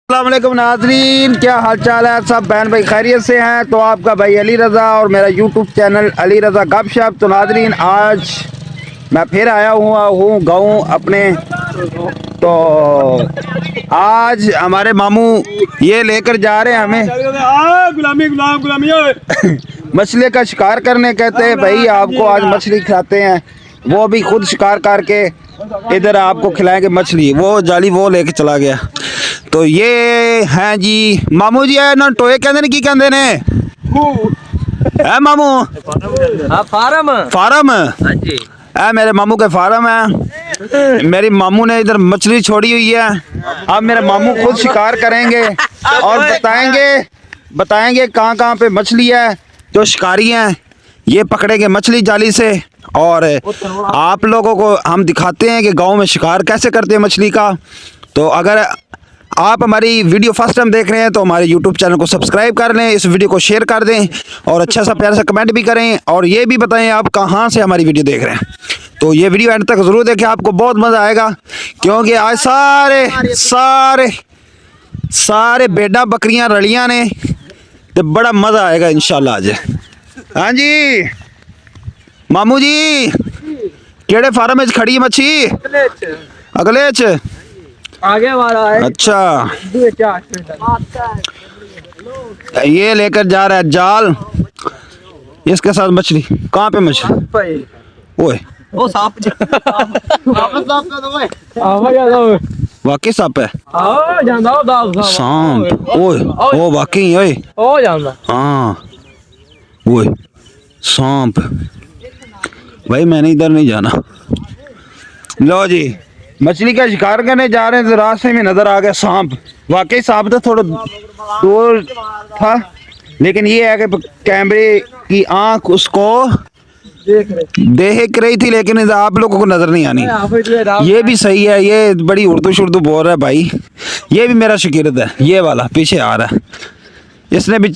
अस्सलाम वालेकुम नाज़रीन, क्या हाल चाल है? सब बहन भाई खैरियत से हैं? तो आपका भाई अली रज़ा और मेरा यूट्यूब चैनल अली रज़ा गपशप। तो नाज़रीन, आज मैं फिर आया हूँ गाँव अपने। तो आज हमारे मामू ये लेकर जा रहे हैं हमें मछली का शिकार करने। कहते हैं भाई आपको आज मछली खिलाते हैं, वो भी खुद शिकार करके इधर आपको खिलाएंगे मछली। वो जाली वो लेके चला गया। तो ये हैं जी मामू जी, है ना टोए कहते ने, की कहते ने है मामू? फार्म फार्म हाँ जी, है मेरे मामू के फार्म है। मेरी मामू ने इधर मछली छोड़ी हुई है। अब मेरे मामू खुद शिकार करेंगे और बताएंगे कहाँ कहाँ पे मछली है। जो शिकारी हैं ये पकड़ेंगे मछली जाली से, और आप लोगों को हम दिखाते हैं कि गांव में शिकार कैसे करते हैं मछली का। तो अगर आप हमारी वीडियो फर्स्ट टाइम देख रहे हैं तो हमारे यूट्यूब चैनल को सब्सक्राइब कर लें, इस वीडियो को शेयर कर दें और अच्छा सा प्यारा सा कमेंट भी करें, और ये भी बताएं आप कहाँ से हमारी वीडियो देख रहे हैं। तो ये वीडियो एंड तक ज़रूर देखें, आपको बहुत मज़ा आएगा, क्योंकि आज सारे बेड़ा बकरियां रलियां ने, तो बड़ा मज़ा आएगा इंशाल्लाह आज। हाँ जी मामू जी, केड़े फार्म में खड़ी है मच्छी? अगले च आगे वाला है। अच्छा, ये लेकर जा रहा है जाल, इसके साथ मछली। कहाँ पे मछली? ओए वो सांप वाकई सांप है। सांप? सांप ओए ओ वाकई ओए हो जांदा। हाँ ओए सांप। भाई मैंने इधर नहीं जाना। लो जी, मछली का शिकार करने जा रहे हैं तो रास्ते में नजर आ गया सांप। वाकई सांप तो थोड़ा दूर था, लेकिन ये है कि कैमरे की आंख उसको देख रही थी, लेकिन आप लोगों को नजर नहीं आनी। ये भी सही है, ये बड़ी उर्दू शुर्दू बोल रहा है भाई। ये भी मेरा शागिर्द है, ये वाला पीछे आ रहा है, इसने भी।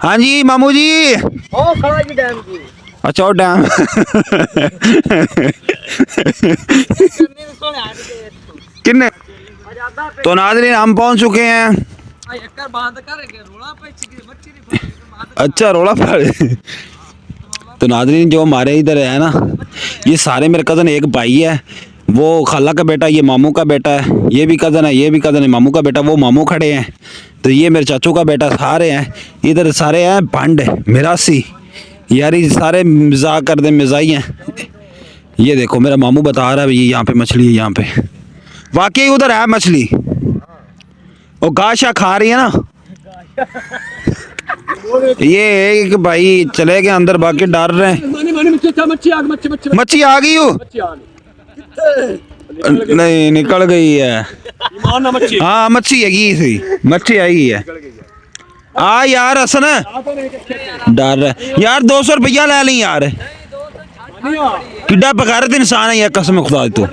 हाँ जी मामू जी। ओ खड़ा जी डैम की। अच्छा और डैम किन्ने। तो नाज़रीन हम पहुंच चुके हैं। अच्छा रोला पड़े। तो नाज़रीन जो हमारे इधर है ना, ये सारे मेरे कज़न, एक भाई है वो खाला का बेटा, ये मामू का बेटा है, ये भी कज़न है, ये भी कज़न है मामू का बेटा, वो मामू खड़े हैं। तो ये मेरे चाचू का बेटा, सारे हैं इधर, सारे हैं भंड मिरासी यार, ये सारे मजाक कर दे, मिजाई हैं। ये देखो मेरा मामू बता रहा है ये यहाँ पे मछली है, यहाँ पे वाकई उधर है मछली। वो गाशा खा रही है ना। ये एक भाई चले गए अंदर, बाकी डर रहे हैं। मच्छी आ गई हो? नहीं निकल गई है। हाँ मच्छी है, मच्छी आई है। आ यार हसन डर रहा यार, 200 रुपया ले ली यार। किड्डा बगारत इंसान है यार, कसम खुदा तो।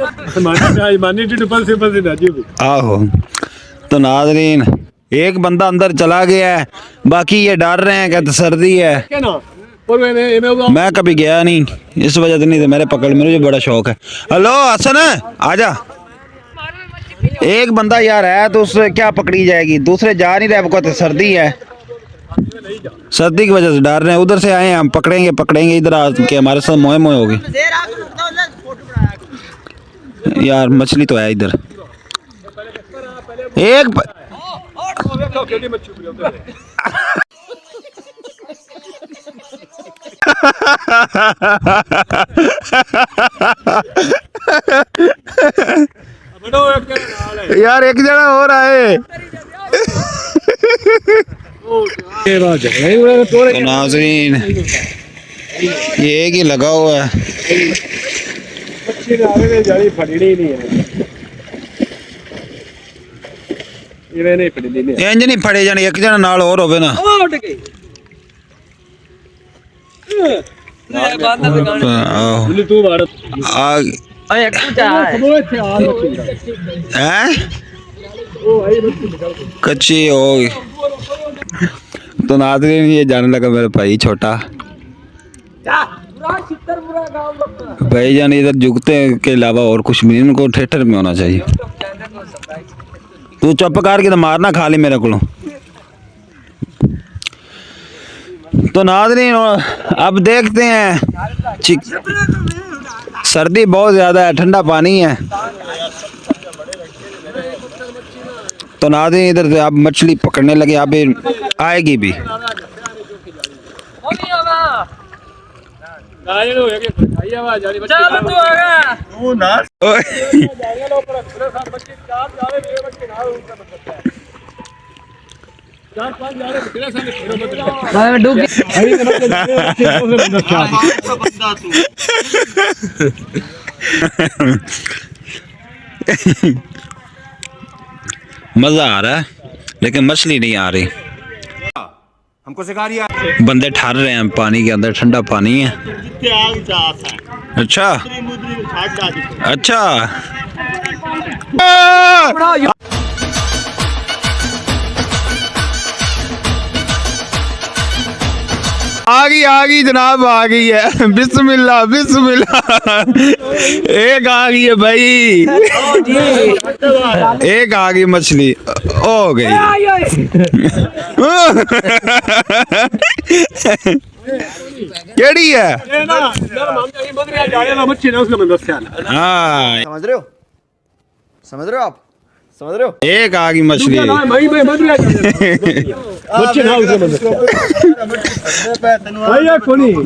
आहो। तो नाज़रीन एक बंदा अंदर चला गया है, बाकी ये डर रहे हैं, कहते सर्दी है। मैं कभी गया नहीं, इस वजह से नहीं, तो मेरे पकड़ में मुझे बड़ा शौक है। हेलो हसन आजा। एक बंदा यार है तो उससे क्या पकड़ी जाएगी, दूसरे जा नहीं रहे, कहते सर्दी है, सर्दी की वजह से डर रहे हैं। उधर से आए हैं हम, पकड़ेंगे इधर आके हमारे साथ मोए होगी यार। मछली तो है इधर एक यार, एक जना हो रहा है। तो नाज़रीन ये एक ही लगा हुआ है। इंज नहीं फड़े जाने, एक जना नाल और होवे ना। कच्ची हो गई। तो नाज़रीन ये जाने लगा मेरा भाई छोटा भाईजान। इधर जुगते के अलावा और कुछ भी नहीं, इनको थिएटर में होना चाहिए। तू चुप करके तो मारना खा ले मेरे को। तो नाज़रीन अब देखते हैं, सर्दी बहुत ज़्यादा है, ठंडा पानी है। तो नाज़रीन इधर से अब मछली पकड़ने लगे, अब आएगी भी। मज़ा आ रहा है लेकिन मछली नहीं आ रही। हमको सिखा दिया। बंदे ठहर रहे हैं पानी के अंदर, ठंडा पानी है। अच्छा अच्छा आ गई जनाब, आ गई है। बिस्मिल्लाह बिस्मिल्लाह। एक आ गई है भाई, एक आ गई मछली, हो गई। केड़ी है? हाँ समझ रहे हो आप? समझ रहे हो? एक आ गई मछली।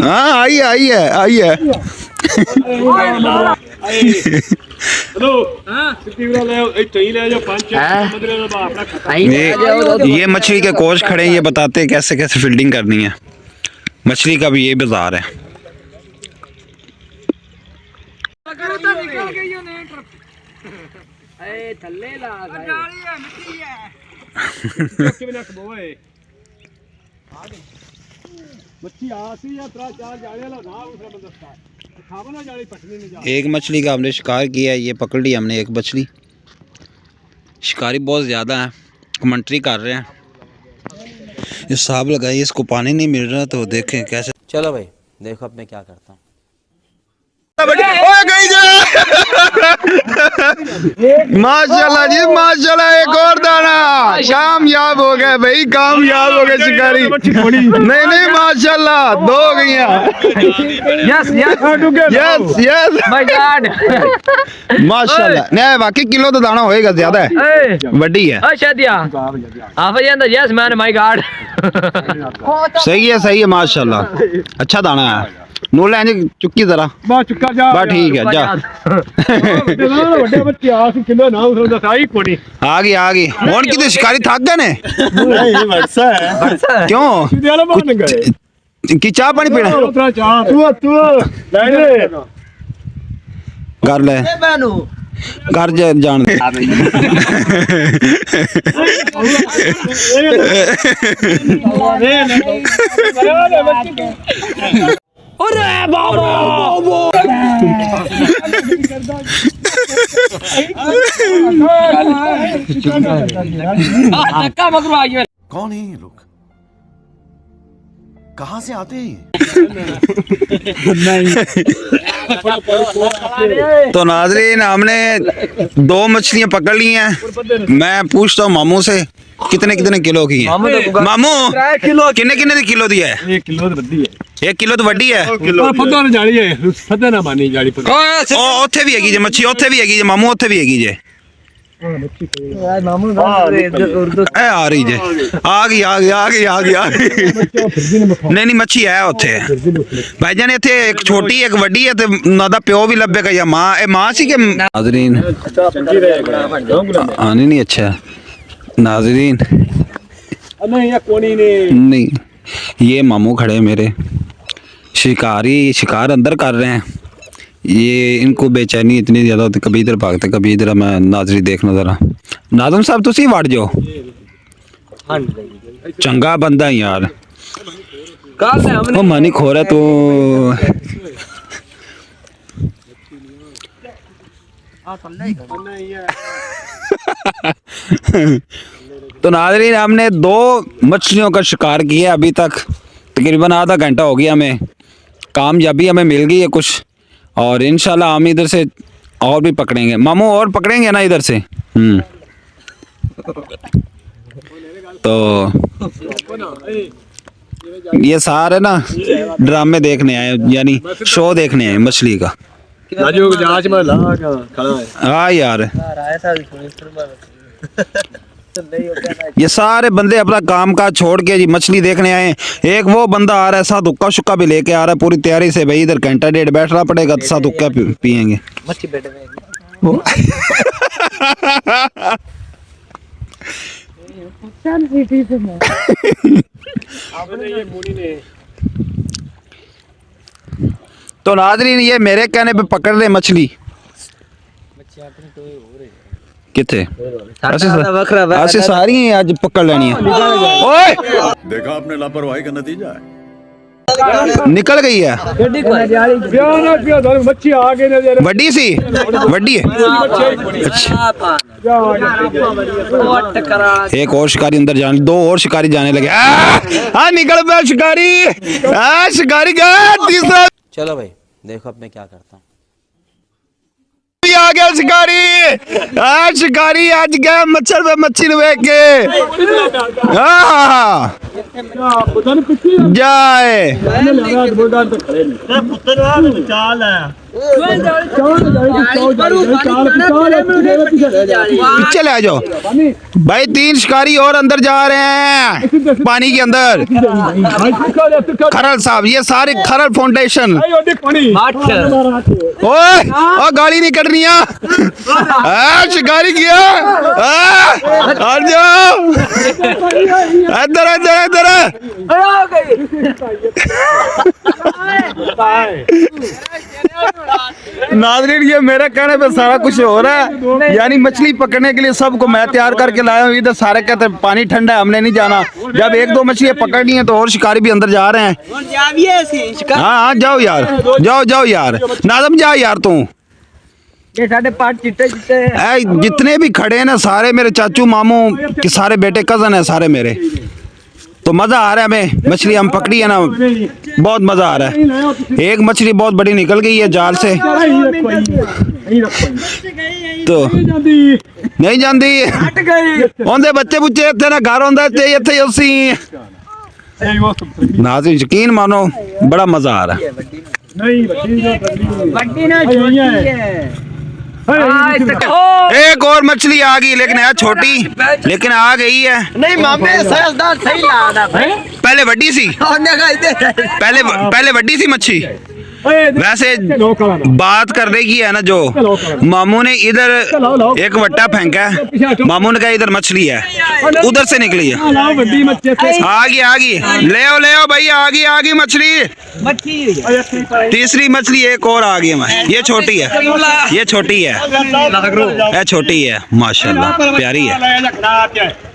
हाँ आई है, आई है, आई है। ये मछली के कोच खड़े हैं, ये बताते हैं कैसे कैसे फील्डिंग करनी है। मछली का भी ये बाजार है। एक मछली का हमने शिकार किया है, ये पकड़ ली हमने एक मछली। शिकारी बहुत ज़्यादा है, कमेंट्री कर रहे हैं। ये साहब लगाइए, इसको पानी नहीं मिल रहा तो देखें कैसे। चलो भाई देखो अब मैं क्या करता हूँ। माशाल्लाह जी माशाल्लाह, एक और दाना। कामयाब हो गए भाई, कामयाब हो गए शिकारी। नहीं नहीं माशाल्लाह, दो हो गई। Yes yes yes yes my God. माशाल्लाह। नहीं वाकई किलो तो दाना होएगा, ज्यादा है, बड़ी है। शादिया आप जानते यस मैन माय गॉड। सही है माशाल्लाह, अच्छा दाना है। नू लेने चुक्की जरा बस, चुक्का जा बस, ठीक है जा। आ गई कौन की शिकारी थक गए ने? क्यों की चाह पानी पीना? कर ले घर जान दे। कौन है ये लोग? कहाँ से आते हैं? तो नाजरीन हमने दो मछलियां पकड़ ली हैं। मैं पूछता हूँ मामू से कितने कितने किलो की है? मामू किन्ने किन्ने दी किलो दी है? 1 किलो तो वड्डी है। 1 किलो तो वड्डी है। पता ना जाली है, सदा ना मानी जाली पर। ओ ओथे भी हैगी जे मच्छी, ओथे भी हैगी जे मामू, ओथे भी हैगी जे। ए आ रही जे, आ गई। नहीं मच्छी है ओथे भाईजान, इथे एक छोटी एक वड्डी है, ते ना दा प्यो भी लब्बेगा या मां। ए मां सी के नाज़रीन? आनी नहीं। अच्छा नाज़रीन नहीं, ये मामू खड़े मेरे, शिकार अंदर कर रहे हैं। ये इनको बेचैनी इतनी ज़्यादा होती, कभी इधर भागते कभी इधर। मैं नाजरी देखना ज़रा। नाज़म साहब तुसी वड़ जाओ, चंगा बंदा है यार। ओ मनी खो रहा तो तो नाज़रीन हमने 2 मछलियों का शिकार किया अभी तक, तकरीबन आधा घंटा हो गया। हमें कामयाबी हमें मिल गई है कुछ, और इंशाल्लाह हम इधर से और भी पकड़ेंगे। मामू और पकड़ेंगे ना इधर से? तो ये सारे ना ड्रामे देखने आए, यानी शो देखने आए मछली का। राजू को जांच में ला खड़ा है। हाँ यार, ये सारे बंदे अपना काम काज छोड़ के जी मछली देखने आए। एक वो बंदा आ रहा है साथ हुक्का शुक्का भी लेके आ रहा है पूरी तैयारी से। भाई इधर घंटा डेढ़ बैठना पड़ेगा तो साथ हुक्का पियेंगे। तो नाज़रीन ये मेरे कहने पे पकड़ रहे मछली किथे ऐसे सारी हैं आज पकड़ लेनी है। ओए देखा आपने लापरवाही का नतीजा है। निकल गई है, मच्छी आ गई वड्डी सी वड्डी है। एक और शिकारी अंदर जाने, दो और शिकारी जाने लगे। हाँ निकल गया शिकारी, शिकारी गया तीसरा। चलो भाई देखो अब मैं क्या करता हूँ। आ गया शिकारी, शिकारी आज गया मच्छर पे मच्छी लेके जाए। पीछे ले जाओ भाई, 3 शिकारी और अंदर जा रहे हैं पानी के अंदर। खरल साहब, ये सारे खरल फाउंडेशन। ओए और गाड़ी नहीं करनी है, शिकारी किया। आ जाओ इधर इधर इधर। नाज़रीन ये मेरे कहने पे सारा कुछ हो रहा है, यानी मछली पकड़ने के लिए सबको मैं तैयार करके लाया हूँ। इधर सारे कहते हैं पानी ठंडा है हमने नहीं जाना। जब 1-2 मछलियाँ पकड़नी है तो और शिकारी भी अंदर जा रहे हैं। हाँ हाँ जाओ यार, जाओ जाओ यार, नाज़म जा यार तू। ये साढ़े 5 चिट्टे चिट्टे जितने भी खड़े हैं ना सारे मेरे चाचू मामू के सारे बेटे कजन है सारे मेरे। तो मज़ा आ रहा है हमें, मछली हम पकड़ी है ना बहुत मज़ा आ रहा है। एक मछली बहुत बड़ी निकल गई है जाल से, तो नहीं जाती ओंदे बच्चे बुच्चे इतने ना घर होंदा चाहिए थे उसी। नाज़रीन यकीन मानो बड़ा मज़ा आ रहा है। एक और मछली आ गई लेकिन है छोटी, लेकिन आ गई है। नहीं मामे सही ला पहले बड़ी सी, पहले बड़ी सी मच्छी। वैसे बात करने की है ना, जो मामू ने इधर एक वट्टा फेंका है, मामू ने कहा इधर मछली है, उधर से निकली है। आ गई ले आओ भाई, आ गई मछली। तीसरी मछली एक और आ गई है, ये छोटी है, ये छोटी है माशाल्लाह प्यारी है।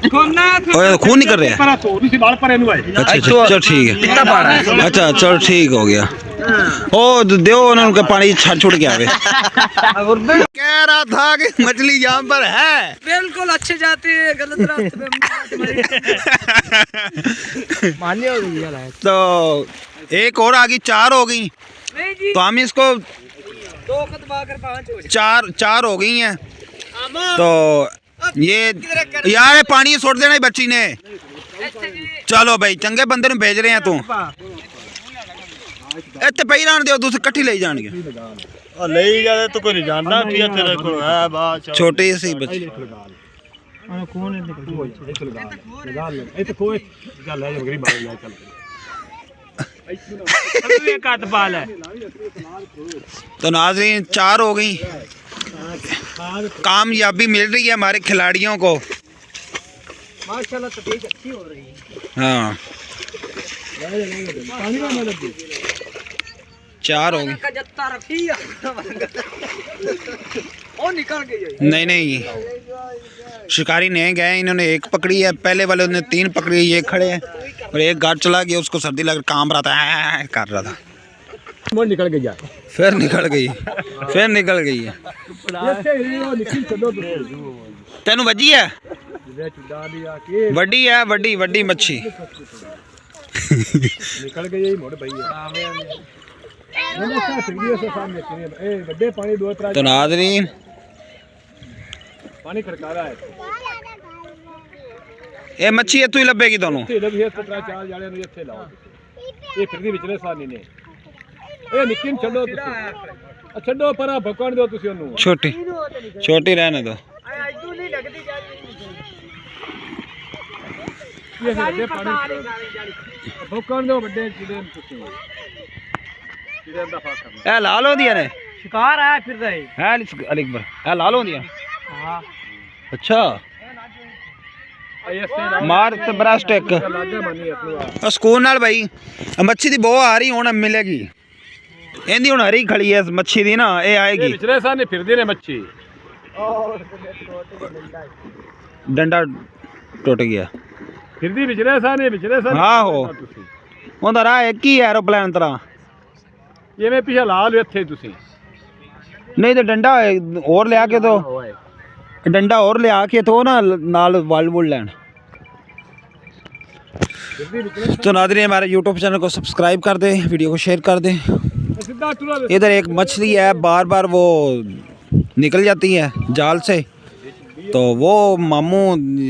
खून निकल रहा है। अच्छा चल ठीक है, अच्छा चल ठीक हो गया। ओ दो उनके पानी छुड़ के आवे। कह रहा था कि मछली यहाँ पर है, बिल्कुल अच्छे जाती है, गलत रास्ते पे मान्य हो गई। तो एक और आ गई, 4 हो गई। तो हम इसको 4 हो गई हैं। तो ये यार पानी छोड़ देना बच्ची ने। चलो भाई चंगे बंदे ने भेज रहे हैं तू ਇੱਥੇ ਪਈ ਰਹਿਣ ਦਿਓ, ਤੁਸੀਂ ਇਕੱਠੀ ਲਈ ਜਾਣਗੇ। ਲਈ ਜਾਦੇ ਤੂੰ ਕੋਈ ਜਾਣਦਾ ਕੀ ਤੇਰੇ ਕੋਲ ਹੈ ਬਾਤ ਛੋਟੀ ਸੀ ਬੱਚੀ। तो नाज़रीन 4 हो गई। कामयाबी मिल रही है हमारे खिलाड़ियों को माशाल्लाह। तबीयत अच्छी हो रही है। हाँ 4 हो गई। नहीं शिकारी नहीं गए, इन्होंने 1 पकड़ी है, पहले वाले ने 3 पकड़ी, ये खड़े हैं और एक गार्ड चला गया, उसको सर्दी लग काम रहा था, कर रहा था, निकल गई, फिर निकल गई है। तेनू वजी है, वड्डी मच्छी निकल गई मोड़ भई। तो नाज़रीन पानी खड़का रहा है। ਇਹ ਮੱਛੀ ਇੱਥੋਂ ਹੀ ਲੱਭੇਗੀ ਤੁਹਾਨੂੰ। ਇੱਥੇ ਲੱਭੀ ਇਸ ਤਰ੍ਹਾਂ ਚਾਲ ਜਾਲਿਆਂ ਨੂੰ ਇੱਥੇ ਲਾਓ ਇਹ ਫਿਰਦੀ ਵਿਚਲੇ ਸਾਨੀ ਨੇ ਇਹ ਨਿੱਕੀ ਨੂੰ ਛੱਡੋ ਤੁਸੀਂ ਛੱਡੋ ਪਰਾਂ ਭੁੱਕਣ ਦਿਓ ਤੁਸੀਂ ਉਹਨੂੰ ਛੋਟੀ ਛੋਟੀ ਰਹਿਣੇ ਦੋ ਐਦੂ ਨਹੀਂ ਲੱਗਦੀ ਇਹ ਵੱਡੇ ਪਾਣੀ ਭੁੱਕਣ ਦਿਓ ਵੱਡੇ ਚੀੜੇ ਨੂੰ ਤੁਸੀਂ ਚੀੜੇ ਦਾ ਫਰਕ ਕਰਨਾ ਇਹ ਲਾਲ ਹੁੰਦੀਆਂ ਨੇ ਸ਼ਿਕਾਰ ਆਇਆ ਫਿਰਦਾ ਹੈ ਅਲੀ ਅਕਬਰ ਇਹ ਲਾਲ ਹੁੰਦੀਆਂ ਹਾਂ ਅੱਛਾ ਮਾਰ ਤੇ ਬ੍ਰੈਸਟ ਇੱਕ ਸਕੂਨ ਨਾਲ ਭਾਈ ਮੱਛੀ ਦੀ ਬਹੁਤ ਆ ਰਹੀ ਹੁਣ ਮਿਲੇਗੀ ਇਹਦੀ ਹੁਣ ਹਰੀ ਖੜੀ ਹੈ ਮੱਛੀ ਦੀ ਨਾ ਇਹ ਆਏਗੀ ਵਿਚਲੇ ਸਾਨੇ ਫਿਰਦੇ ਨੇ ਮੱਛੀ ਡੰਡਾ ਟੁੱਟ ਗਿਆ ਫਿਰਦੀ ਵਿਚਲੇ ਸਾਨੇ ਆਹੋ ਉਹਦਾ ਰਾਹ ਇੱਕ ਹੀ ਐਰੋਪਲੇਨ ਤਰ੍ਹਾਂ ਜਿਵੇਂ ਪਿਛੇ ਲਾ ਲਿਓ ਇੱਥੇ ਤੁਸੀਂ ਨਹੀਂ ਤੇ ਡੰਡਾ ਹੋਰ ਲਿਆ ਕੇ ਦੋ डंडा और ले आके तो ना नाल वालवुड लैंड। तो नादरी हमारे यूट्यूब चैनल को सब्सक्राइब कर दें, वीडियो को शेयर कर दें। इधर एक मछली है बार बार वो निकल जाती है जाल से, तो वो मामू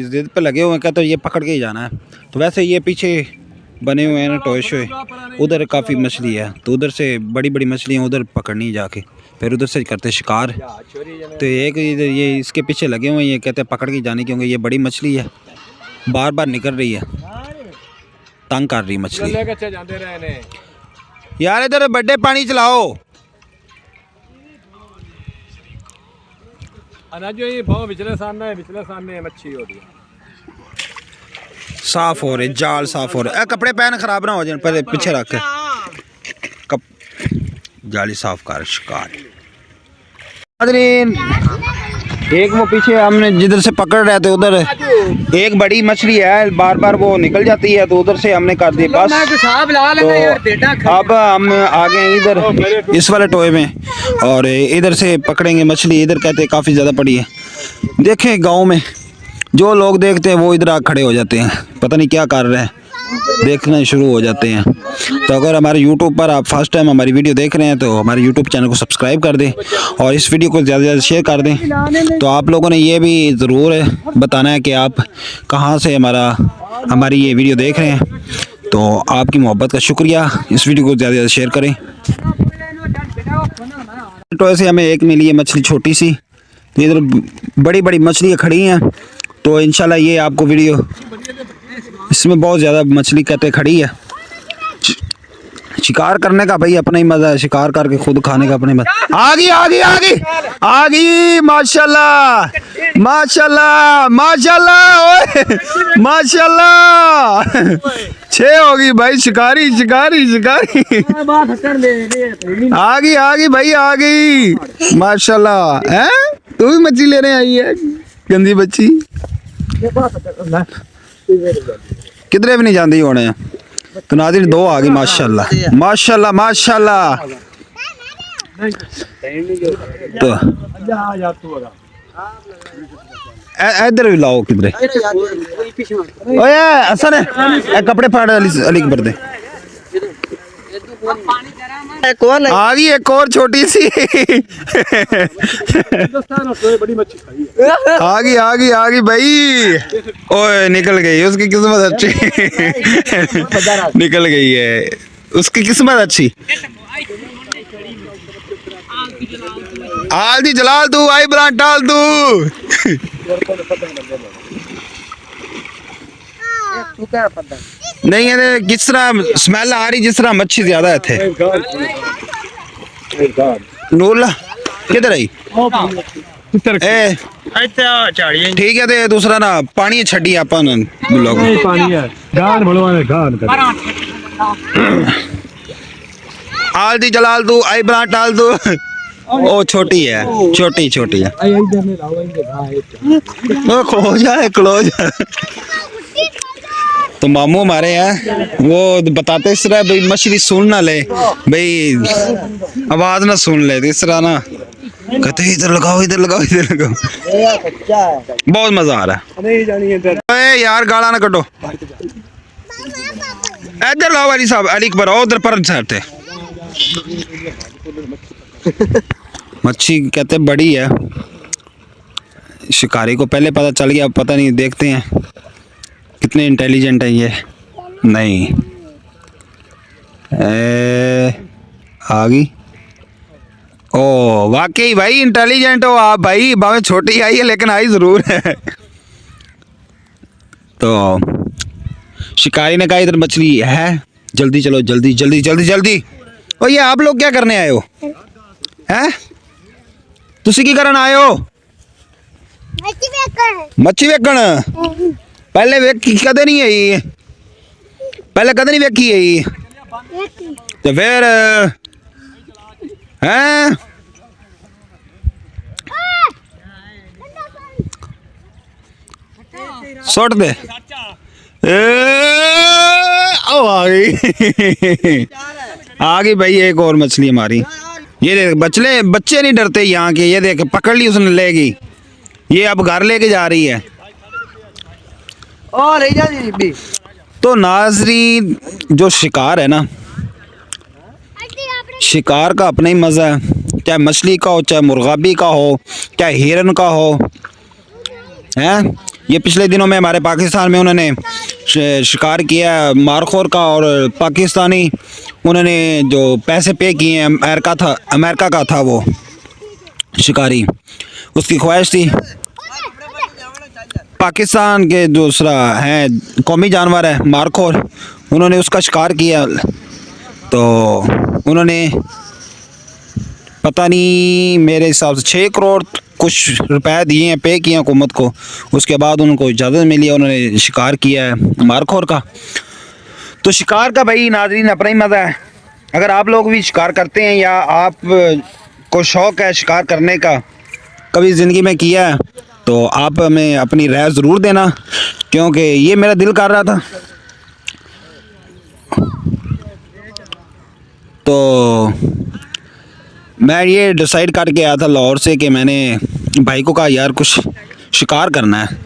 जिद पे लगे हुए हैं, कहते ये पकड़ के ही जाना है। तो वैसे ये पीछे बने हुए हैं ना टॉय शो, उधर काफ़ी मछली है, तो उधर से बड़ी बड़ी मछलियाँ उधर पकड़नी जाके, फिर उधर से करते शिकार। तो एक इधर ये इसके पीछे लगे हुए हैं, ये कहते हैं पकड़ के जाने, क्योंकि ये बड़ी मछली है बार बार निकल रही है, तंग कर रही मछली। यार इधर बड़े पानी चलाओ। मच्छी हो रही है साफ हो रहे, जाल साफ हो रहे, कपड़े पहन खराब ना हो जाए, पहले पीछे रख के जाली साफ कर शिकार। एक वो पीछे हमने जिधर से पकड़ रहे थे उधर एक बड़ी मछली है, बार बार वो निकल जाती है, तो उधर से हमने कर दी बस। तो अब हम आ गए इधर इस वाले टोए में, और इधर से पकड़ेंगे मछली। इधर कहते हैं काफ़ी ज़्यादा पड़ी है। देखें गांव में जो लोग देखते हैं वो इधर आ खड़े हो जाते हैं, पता नहीं क्या कर रहे हैं, देखना शुरू हो जाते हैं। तो अगर हमारे YouTube पर आप फर्स्ट टाइम हमारी वीडियो देख रहे हैं तो हमारे YouTube चैनल को सब्सक्राइब कर दें और इस वीडियो को ज़्यादा से ज़्यादा शेयर कर दें। तो आप लोगों ने ये भी ज़रूर बताना है कि आप कहाँ से हमारी ये वीडियो देख रहे हैं। तो आपकी मोहब्बत का शुक्रिया, इस वीडियो को ज़्यादा से ज़्यादा शेयर करें। तो ऐसे हमें एक मिली है मछली छोटी सी, तो इधर बड़ी बड़ी मछलियाँ खड़ी हैं, तो इंशाल्लाह ये आपको वीडियो, इसमें बहुत ज़्यादा मछली कहते खड़ी है। शिकार करने का भाई अपना ही मज़ा है, शिकार करके खुद खाने का अपना ही मज़ा। आगी आगी आगी आगी माशाल्लाह माशाल्लाह माशाल्लाह ओए माशाल्लाह 6 होगी भाई। शिकारी शिकारी शिकारी आगी आगी भाई आगी माशाल्लाह। हैं तू भी मछली लेने आई है, गंदी बच्ची, किधरे भी नहीं जाती होने। तो नाज़रीन 2 आ गई माशाल्लाह माशाल्लाह माशाल्लाह। तो इधर भी लाओ किधरे। ओए हसन है कपड़े फाड़ अली अकबर दे। आ गई एक और छोटी सी आ गई भाई। ओए निकल गई, उसकी किस्मत अच्छी निकल गई है, उसकी किस्मत अच्छी। आल दी जलाल तू आई बला टाल तू। नहीं है किस तरह स्मेल आ रही, जिस तरह मच्छी ज्यादा है थे। नूला किधर आई ए ठीक है। ते दूसरा ना पानी छड़ी अपन लोग आल दी जलाल तू आई बला टाल तू। ओ छोटी है, छोटी छोटी है। क्लोज तो मामू हमारे हैं वो बताते इस तरह भाई मछली सुन ना ले, भाई आवाज ना सुन ले, इस तरह ना कहते इधर लगाओ इधर लगाओ इधर लगाओ। बहुत मजा आ रहा है यार, गाला ना कटो। इधर लाओ अली साहब, अली अकबर उधर पर साइड थे। मच्छी कहते बड़ी है, शिकारी को पहले पता चल गया, पता नहीं देखते हैं कितने इंटेलिजेंट है ये। नहीं आ गई। ओ वाकई भाई इंटेलिजेंट हो आप भाई, भावे छोटी आई है लेकिन आई ज़रूर है। तो शिकारी ने कहा इधर मछली है, जल्दी चलो, जल्दी जल्दी जल्दी जल्दी। ओ ये आप लोग क्या करने आए हो हैं? तुसी की करन आए हो? मच्छी वेखण। पहले वेखी कदे नहीं आई, पहले कदे नहीं वेखी आई तो फिर हैं? सुट दे। ओ आ गई आ गई भाई एक और मछली हमारी। ये देख बच्चे नहीं डरते यहाँ के। ये देख पकड़ ली उसने, लेगी। ये अब घर लेके जा रही है। और ले जा दी। तो नाजरीन जो शिकार है ना, शिकार का अपना ही मज़ा है, चाहे मछली का हो, चाहे मुर्गाबी का हो, चाहे हिरन का हो हैं। ये पिछले दिनों में हमारे पाकिस्तान में उन्होंने शिकार किया मारखोर का, और पाकिस्तानी उन्होंने जो पैसे पे किए हैं, अमेरिका का था वो शिकारी, उसकी ख्वाहिश थी। पाकिस्तान के दूसरा है कौमी जानवर है मारखोर, उन्होंने उसका शिकार किया। तो उन्होंने पता नहीं मेरे हिसाब से 6 करोड़ कुछ रुपए दिए हैं, पे किए हुकूमत को। उसके बाद उनको इजाज़त मिली, उन्होंने शिकार किया है मारखोर का। तो शिकार का भाई नाज़रीन अपना ही मज़ा है। अगर आप लोग भी शिकार करते हैं या आप को शौक़ है शिकार करने का, कभी ज़िंदगी में किया है, तो आप हमें अपनी राय ज़रूर देना, क्योंकि ये मेरा दिल कर रहा था। तो मैं ये डिसाइड करके आया था लाहौर से कि मैंने भाई को कहा यार कुछ शिकार करना है।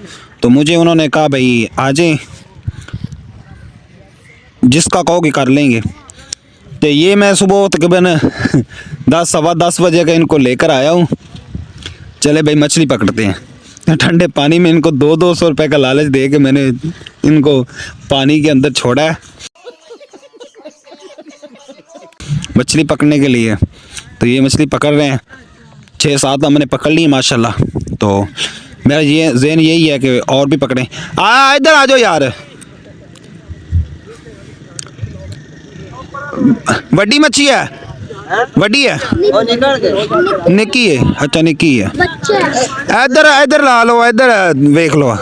तो मुझे उन्होंने कहा भाई आ जाए, जिसका कहोगे कर लेंगे। तो ये मैं सुबह तकरीबन 10-10:15 बजे का इनको लेकर आया हूँ। चले भाई मछली पकड़ते हैं। ठंडे पानी में इनको 200-200 रुपये का लालच दे के मैंने इनको पानी के अंदर छोड़ा है मछली पकड़ने के लिए। तो ये मछली पकड़ रहे हैं, 6-7 हमने पकड़ ली माशाल्लाह। तो मेरा ये ज़हन यही है कि और भी पकड़ें। इधर आ जाओ यार। बड़ी मच्छी है, बड़ी है, निक्की है। अच्छा निक्की है। इधर ला लो, इधर देख लो।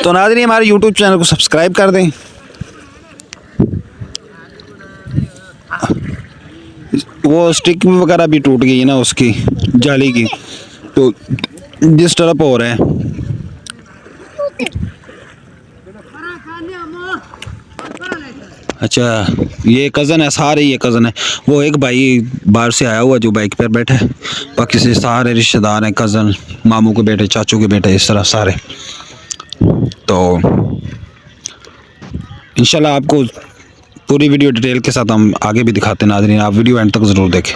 तो नाज़रीन हमारे YouTube चैनल को सब्सक्राइब कर दें। वो स्टिक वगैरह भी टूट गई है ना उसकी जाली की, तो डिस्टर्ब हो रहा है। अच्छा ये कज़न है, सारे ये कज़न है। वो एक भाई बाहर से आया हुआ जो बाइक पर बैठा है, बाकी से सारे रिश्तेदार हैं, कज़न, मामू के बेटे, चाचू के बेटे, इस तरह सारे। तो इंशाल्लाह आपको पूरी वीडियो डिटेल के साथ हम आगे भी दिखाते हैं नाज़रीन, आप वीडियो एंड तक ज़रूर देखें।